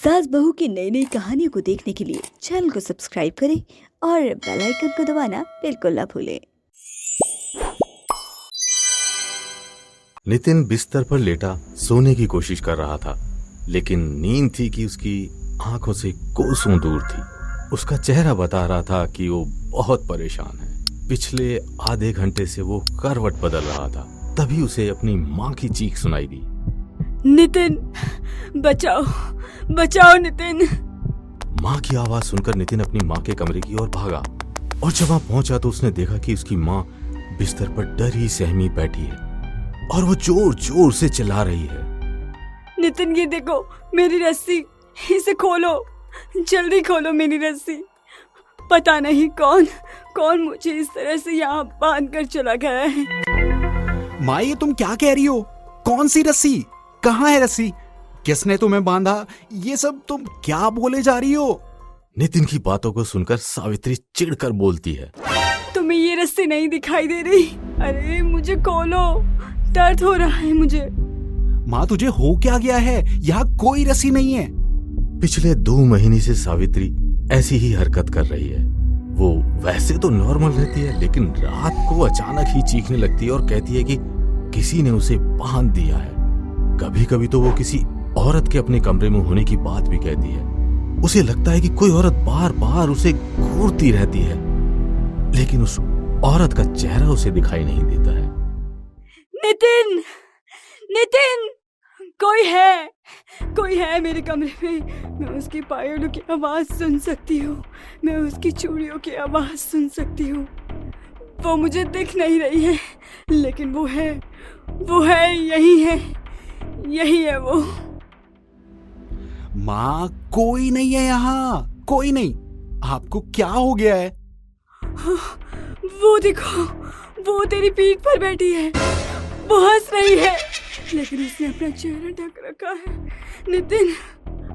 सास बहू की नई नई कहानियों को देखने के लिए चैनल को सब्सक्राइब करें और बेल आइकन को दबाना बिल्कुल ना भूलें। नितिन बिस्तर पर लेटा सोने की कोशिश कर रहा था, लेकिन नींद थी कि उसकी आंखों से कोसों दूर थी। उसका चेहरा बता रहा था कि वो बहुत परेशान है। पिछले आधे घंटे से वो करवट बदल रहा था, तभी उसे अपनी माँ की चीख सुनाई दी। नितिन, बचाओ बचाओ नितिन। माँ की आवाज सुनकर नितिन अपनी माँ के कमरे की ओर भागा और जब वहां पहुंचा तो उसने देखा कि उसकी माँ बिस्तर पर डरी सहमी बैठी है और वो जोर जोर से चिल्ला रही है। नितिन, ये देखो मेरी रस्सी, इसे खोलो, जल्दी खोलो मेरी रस्सी। पता नहीं कौन मुझे इस तरह से यहाँ बांध कर चला गया है। माँ, ये तुम क्या कह रही हो? कौन सी रस्सी? कहाँ है रस्सी? किसने तुम्हें बांधा? ये सब तुम क्या बोले जा रही हो? नितिन की बातों को सुनकर सावित्री चिढ़कर बोलती है। तुम्हें ये रस्सी नहीं दिखाई दे रही? अरे मुझे खोलो, दर्द हो रहा है मुझे। माँ, तुझे हो क्या गया है? यहाँ कोई रस्सी नहीं है। पिछले 2 महीने से सावित्री ऐसी ही हरकत कर रही है। वो वैसे तो नॉर्मल रहती है, लेकिन रात को अचानक ही चीखने लगती है और कहती है कि किसी ने उसे बांध दिया है। कभी कभी तो वो किसी औरत के अपने कमरे में होने की बात भी कहती है। उसे लगता है कि कोई औरत बार बार उसे घूरती रहती है, लेकिन उस औरत का चेहरा उसे दिखाई नहीं देता है। नितिन, नितिन, कोई है मेरे कमरे में। मैं उसकी पायलों की आवाज सुन सकती हूँ, मैं उसकी चूड़ियों की आवाज सुन सकती हूँ। वो मुझे दिख नहीं रही है, लेकिन वो है, यही है वो। माँ, कोई नहीं है यहाँ, कोई नहीं। आपको क्या हो गया है? वो देखो, वो तेरी पीठ पर बैठी है, वो हंस रही है, लेकिन उसने अपना चेहरा ढक रखा है। नितिन,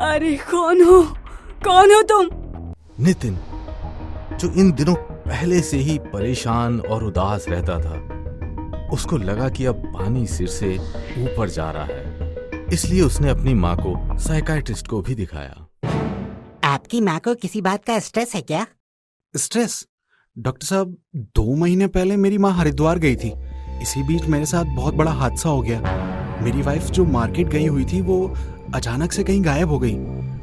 अरे कौन हो तुम? नितिन, जो इन दिनों पहले से ही परेशान और उदास रहता था, उसको लगा कि अब पानी सिर से ऊपर जा रहा है, इसलिए उसने अपनी माँ को साइकाइट्रिस्ट को भी दिखाया। आपकी माँ को किसी बात का स्ट्रेस है क्या? स्ट्रेस? डॉक्टर साहब, 2 महीने पहले मेरी माँ हरिद्वार गई थी। इसी बीच मेरे साथ बहुत बड़ा हादसा हो गया। मेरी वाइफ जो मार्केट गई हुई थी, वो अचानक से कहीं गायब हो गई।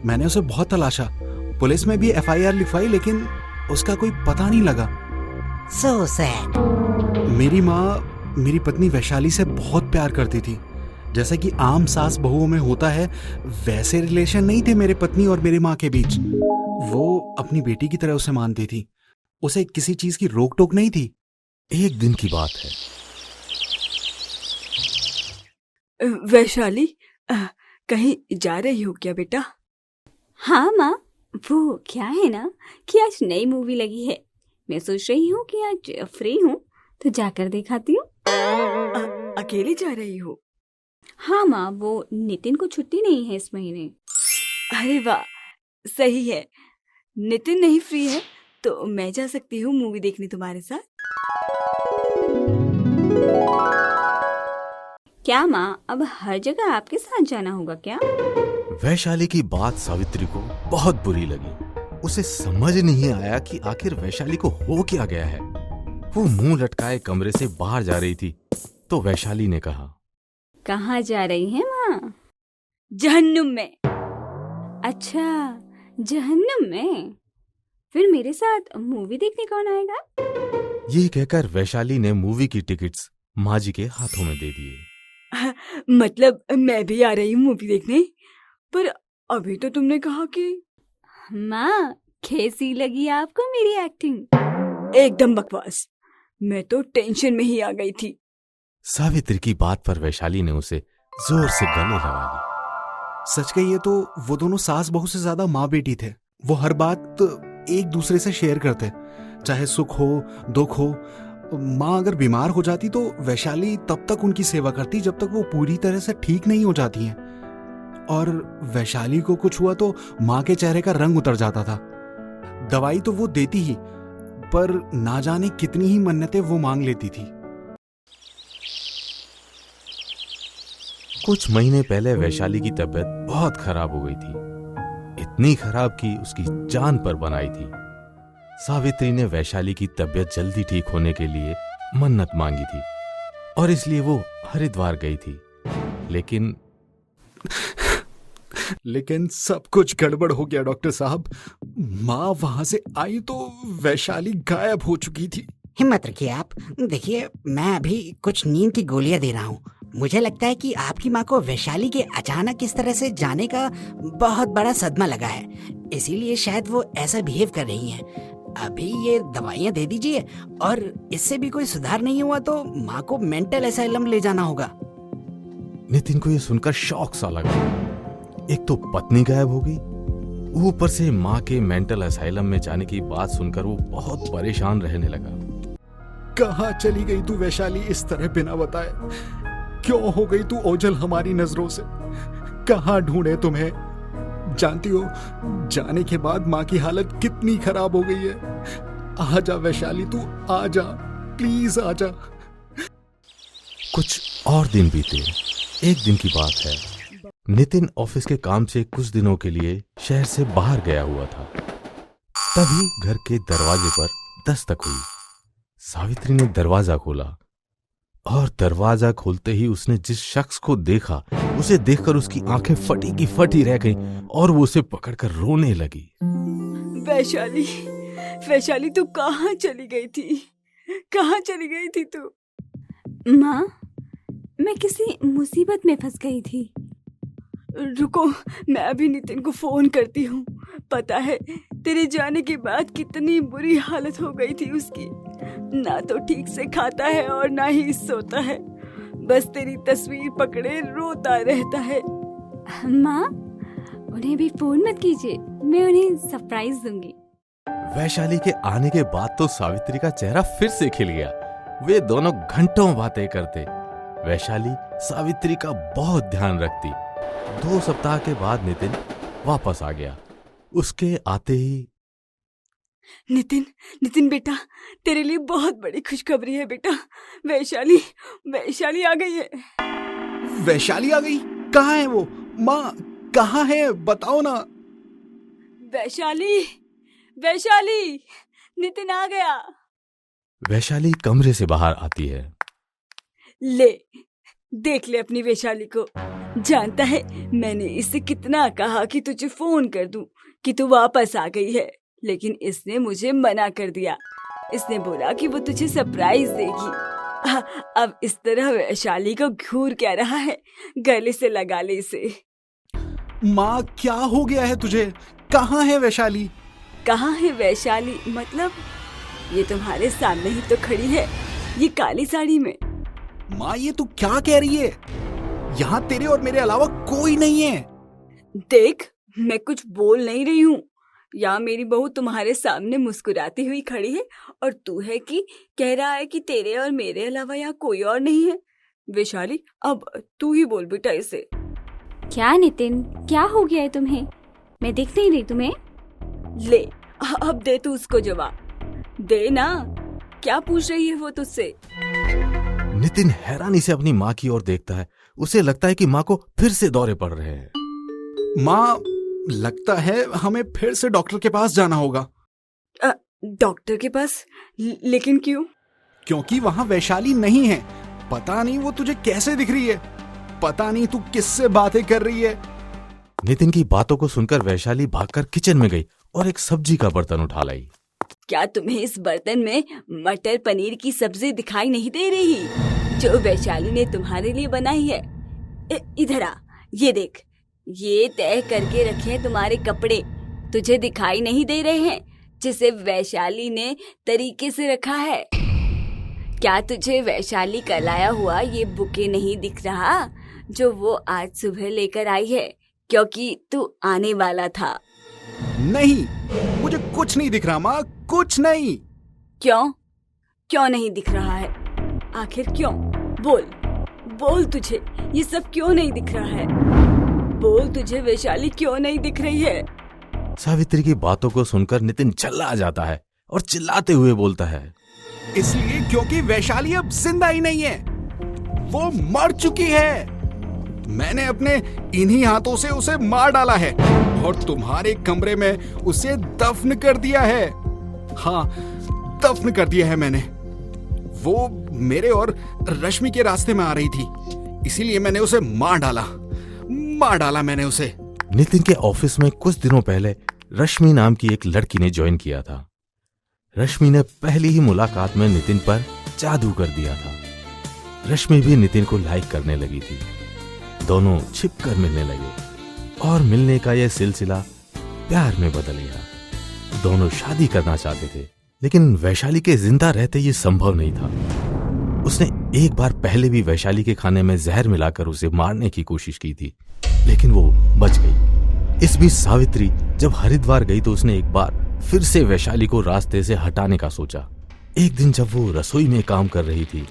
मैंने उसे बहुत तलाशा, पुलिस में भी FIR लिखवाई, लेकिन उसका कोई पता नहीं लगा। So sad. मेरी माँ मेरी पत्नी वैशाली से बहुत प्यार करती थी। जैसे कि आम सास बहुओं में होता है, वैसे रिलेशन नहीं थे मेरे पत्नी और मेरी माँ के बीच। वो अपनी बेटी की तरह उसे मानती थी, उसे किसी चीज की रोक टोक नहीं थी। एक दिन की बात है। वैशाली, कहीं जा रही हो क्या बेटा? हाँ माँ, वो क्या है ना कि आज नई मूवी लगी है। मैं सोच रही हूँ कि आज फ्री हूँ तो जाकर दिखाती हूँ। अकेले जा रही हो? हाँ माँ, वो नितिन को छुट्टी नहीं है इस महीने। अरे वाह, सही है। नितिन नहीं फ्री है तो मैं जा सकती हूँ मूवी देखने तुम्हारे साथ। क्या माँ, अब हर जगह आपके साथ जाना होगा क्या? वैशाली की बात सावित्री को बहुत बुरी लगी। उसे समझ नहीं आया कि आखिर वैशाली को हो क्या गया है। वो मुंह लटकाए कमरे से बाहर जा रही थी तो वैशाली ने कहा, कहाँ जा रही है माँ? जहन्नुम में। अच्छा, जहन्नुम में? फिर मेरे साथ मूवी देखने कौन आएगा? ये कहकर वैशाली ने मूवी की टिकट्स माँ जी के हाथों में दे दिए। मतलब मैं भी आ रही हूँ मूवी देखने, पर अभी तो तुमने कहा कि। माँ, कैसी लगी आपको मेरी एक्टिंग? एकदम बकवास, मैं तो टेंशन में ही आ गई थी। सावित्री की बात पर वैशाली ने उसे जोर से गले लगा ली। सच कहिए तो वो दोनों सास बहू से ज्यादा माँ बेटी थे। वो हर बात एक दूसरे से शेयर करते, चाहे सुख हो दुख हो। माँ अगर बीमार हो जाती तो वैशाली तब तक उनकी सेवा करती जब तक वो पूरी तरह से ठीक नहीं हो जाती हैं। और वैशाली को कुछ हुआ तो माँ के चेहरे का रंग उतर जाता था। दवाई तो वो देती ही, पर ना जाने कितनी ही मन्नतें वो मांग लेती थी। कुछ महीने पहले वैशाली की तबीयत बहुत खराब हो गई थी। इतनी खराब कि उसकी जान पर बनाई थी। सावित्री ने वैशाली की तबीयत जल्दी ठीक होने के लिए मन्नत मांगी थी और इसलिए वो हरिद्वार गई थी। लेकिन सब कुछ गड़बड़ हो गया डॉक्टर साहब। माँ वहां से आई तो वैशाली गायब हो चुकी थी। हिम्मत रखिए आप। देखिए, मैं अभी कुछ नींद की गोलियां दे रहा हूँ। मुझे लगता है कि आपकी माँ को वैशाली के अचानक इस तरह से जाने का बहुत बड़ा सदमा लगा है, इसीलिए शायद वो ऐसा बिहेव कर रही हैं। अभी ये दवाइयाँ दे दीजिए और इससे भी कोई सुधार नहीं हुआ तो माँ को मेंटल असाइलम ले जाना होगा। नितिन को यह सुनकर शौक सा लगा। एक तो पत्नी गायब हो गई, ऊपर से माँ के मेंटल असाइलम में जाने की बात सुनकर वो बहुत परेशान रहने लगा। कहाँ चली गई तू वैशाली इस तरह बिना बताए? क्यों हो गई तू ओझल हमारी नजरों से? कहाँ ढूंढे तुम्हें? जानती हो जाने के बाद माँ की हालत कितनी खराब हो गई है। आजा वैशाली, तू आजा, प्लीज आजा। कुछ और दिन बीते। एक दिन की बात है, नितिन ऑफिस के काम से कुछ दिनों के लिए शहर से बाहर गया हुआ था। तभी घर के दरवाजे पर दस्तक हुई। सावित्री ने दरवाजा खोला और दरवाजा खोलते ही उसने जिस शख्स को देखा उसे देखकर उसकी आंखें फटी की फटी रह गईं और वो उसे पकड़कर रोने लगी। वैशाली, वैशाली तू कहाँ चली गई थी? कहाँ चली गई थी तू? माँ, मैं किसी मुसीबत में फंस गई थी। रुको, मैं अभी नितिन को फोन करती हूँ। पता है तेरे जाने के बाद कितनी बुरी हालत हो गई थी उसकी। ना तो ठीक से खाता है और ना ही सोता है, बस तेरी तस्वीर पकड़े रोता रहता है। माँ, उन्हें भी फोन मत कीजिए, मैं उन्हें सरप्राइज दूंगी। वैशाली के आने के बाद तो सावित्री का चेहरा फिर से खिल गया। वे दोनों घंटों बातें करते। वैशाली सावित्री का बहुत ध्यान रखती। 2 सप्ताह के बाद नितिन वापस आ गया। उसके आते ही नितिन, नितिन बेटा, तेरे लिए बहुत बड़ी खुशखबरी है बेटा। वैशाली, वैशाली आ गई है। वैशाली आ गई? कहाँ है वो? माँ कहाँ है, बताओ ना। वैशाली, वैशाली, नितिन आ गया। वैशाली कमरे से बाहर आती है। ले, देख ले अपनी वैशाली को। जानता है मैंने इससे कितना कहा कि तुझे फोन कर दूं कि तू वापस आ गई है, लेकिन इसने मुझे मना कर दिया। इसने बोला कि वो तुझे सरप्राइज देगी। अब इस तरह वैशाली को घूर क्या रहा है, गले से लगा ले इसे। माँ क्या हो गया है तुझे? कहाँ है वैशाली? कहाँ है वैशाली? मतलब ये तुम्हारे सामने ही तो खड़ी है, ये काली साड़ी में। माँ ये तू क्या कह रही है? यहाँ तेरे और मेरे अलावा कोई नहीं है। देख, मैं कुछ बोल नहीं रही हूँ। यहाँ मेरी बहू तुम्हारे सामने मुस्कुराती हुई खड़ी है और तू है कि कह रहा है कि तेरे और मेरे अलावा यहाँ कोई और नहीं है। वैशाली, अब तू ही बोल बेटा इसे। क्या नितिन, क्या हो गया है तुम्हें? मैं दिख नहीं रही तुम्हें? ले, अब दे तू उसको जवाब दे ना। क्या पूछ रही है वो तुझसे? नितिन हैरानी से अपनी माँ की ओर देखता है। उसे लगता है कि माँ को फिर से दौरे पड़ रहे हैं। माँ, लगता है हमें फिर से डॉक्टर के पास जाना होगा। डॉक्टर के पास? लेकिन क्यों? क्योंकि वहाँ वैशाली नहीं है। पता नहीं वो तुझे कैसे दिख रही है, पता नहीं तू किससे बातें कर रही है। नितिन की बातों को सुनकर वैशाली भागकर किचन में गई और एक सब्जी का बर्तन उठा लाई। क्या तुम्हें इस बर्तन में मटर पनीर की सब्जी दिखाई नहीं दे रही जो वैशाली ने तुम्हारे लिए बनाई है? इधर आ, ये देख, ये तय करके रखे हैं तुम्हारे कपड़े, तुझे दिखाई नहीं दे रहे हैं, जिसे वैशाली ने तरीके से रखा है। क्या तुझे वैशाली का लाया हुआ ये बुके नहीं दिख रहा जो वो आज सुबह लेकर आई है, क्योंकि तू आने वाला था? नहीं, मुझे कुछ नहीं दिख रहा माँ, कुछ नहीं। क्यों? क्यों नहीं दिख रहा है? आखिर क्यों? बोल बोल, तुझे ये सब क्यों नहीं दिख रहा है? बोल, तुझे वैशाली क्यों नहीं दिख रही है? सावित्री की बातों को सुनकर नितिन चिल्ला जाता है और चिल्लाते हुए बोलता है, इसलिए क्योंकि वैशाली अब जिंदा ही नहीं है, वो मर चुकी है। मैंने अपने इन्हीं हाथों से उसे मार डाला है और तुम्हारे कमरे में उसे दफन कर दिया है। हाँ, दफन कर दिया है मैंने। वो मेरे और रश्मि के रास्ते में आ रही थी, इसीलिए मैंने उसे मार डाला मैंने उसे। नितिन के ऑफिस में कुछ दिनों पहले रश्मि नाम की एक लड़की ने ज्वाइन किया था। रश्मि ने पहली ही मुलाकात में नितिन पर जादू कर दिया था। रश्मि भी नितिन को लाइक करने लगी थी। दोनों छिपकर मिलने लगे और मिलने का यह सिलसिला प्यार में बदल गया। दोनों शादी करना चाहते थे, लेकिन वैशाली के जिंदा रहते ये संभव नहीं था। उसने एक बार पहले भी वैशाली के खाने में जहर मिलाकर उसे मारने की कोशिश की थी, लेकिन वो बच गई। इस बीच सावित्री जब हरिद्वार गई तो उसने एक बार फिर से वैशाली को रास्ते से हटाने का सोचा। एक दिन जब वो रसोई में काम कर रही थी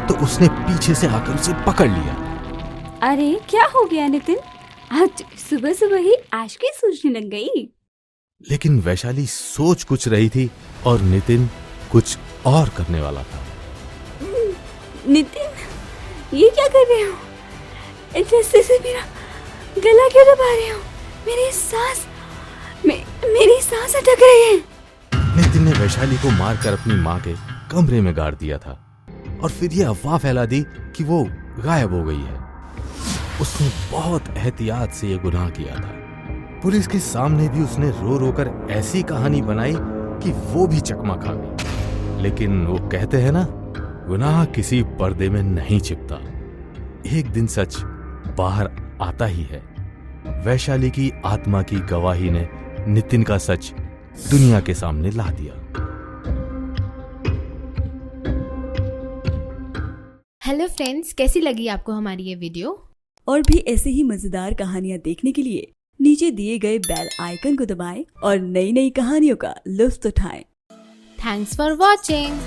तो उसने पीछे से आकर उसे पकड़ लिया। अरे क्या हो गया नितिन, आज सुबह सुबह ही आशिकी सूझने लग गई। लेकिन वैशाली सोच कुछ रही थी और नितिन कुछ और करने वाला था। नितिन, ये क्या कर रहे हो? इस रस्ते से मेरा गला क्यों दबा रहे हो? मेरी सांस अटक रही है। नितिन ने वैशाली को मारकर अपनी माँ के कमरे में गाड़ दिया था और फिर ये अफवाह फैला दी कि वो गायब हो गई है। उसने बहुत एहतियात से ये गुनाह किया था। पुलिस के सामने भी उसने रो रो कर ऐसी कहानी बनाई कि वो भी चकमा खा गई। लेकिन वो कहते हैं ना, गुनाह किसी पर्दे में नहीं छिपता, एक दिन सच बाहर आता ही है। वैशाली की आत्मा की गवाही ने नितिन का सच दुनिया के सामने ला दिया। हेलो फ्रेंड्स, कैसी लगी आपको हमारी ये वीडियो? और भी ऐसे ही मजेदार कहानियाँ देखने के लिए नीचे दिए गए बेल आइकन को दबाएं और नई नई कहानियों का लुत्फ उठाएं। Thanks for watching.